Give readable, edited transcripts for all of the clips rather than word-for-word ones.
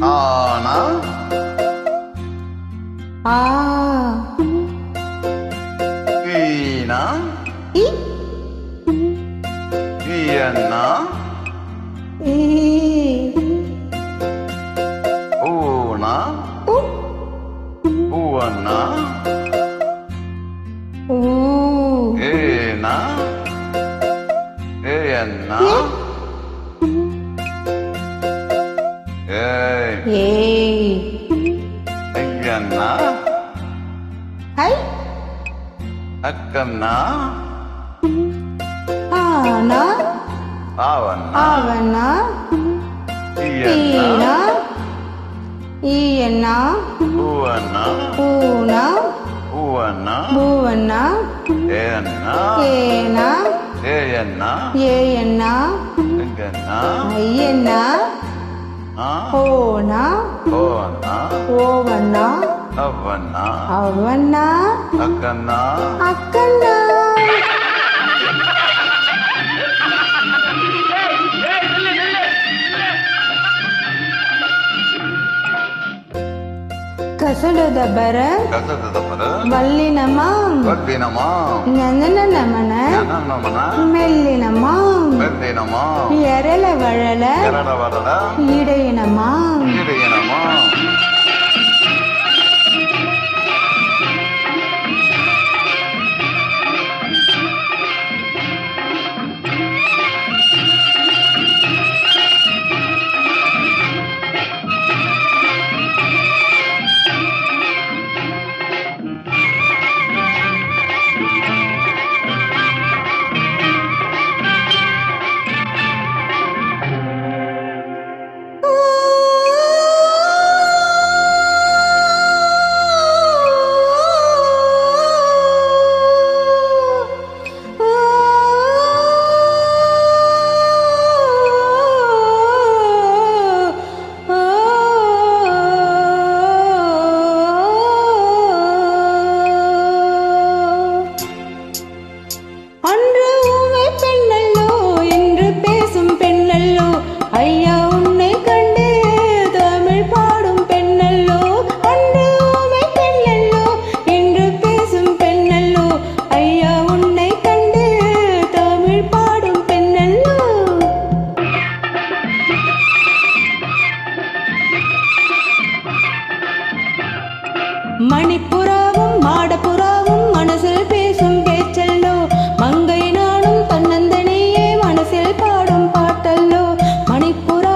ஆனா ஆ ஈனா இ ஈயன்னா ஈ ஊனா உ ஊவன்னா ஊ ஏனா ஏயன்னா ஏய் ஏய் ஐயன்னா ஹை அக்கன்னா ஆனா ஆவன்னா ஆவன்னா ஈயன்னா ஈனா ஈயன்னா ஊவன்னா ஊனா ஊவன்னா பூவன்னா ஏன்னா ஏனா ஏயன்னா ஏயன்னா எங்கன்னா ஐயன்னா ஆ ஓனா ஓவன்னா ஓவன்னா அவ்வன்னா அவன்னா அக்கன்னா அக்கன்னா ಕಸಲದಬರ ಕಸದದಪರ ವಲ್ಲಿನಮ ವಡ್ಡಿನಮ ನಮನ ಜನನಮನ ಮೆಲ್ಲಿನಮ ಮೆಲ್ಲಿನಮ ಎರಲ ವಳಲ ಎರಡವರಡ ಇಡೆಯಿನಮ ಇಡೆಯನಮ ஐயா உன்னை கண்டு தமிழ் பாடும் பெண்ணல்லோ அன்று ஊமை பெண்ணல்லோ என்று பேசும் பெண்ணல்லோ ஐயா உன்னை கண்டு தமிழ் பாடும் பெண்ணல்லோ மணிப்புறாவும் மாடப்புறாவும் மனசில் பேசும் பேச்சல்லோ மங்கை நானும் தன்னந்தனியே மனசில் பாடும் பாட்டல்லோ மணிப்புறா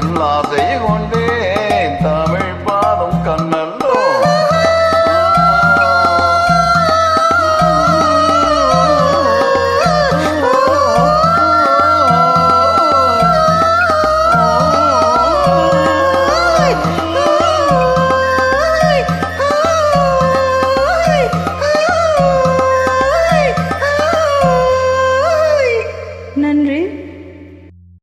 செல்லாத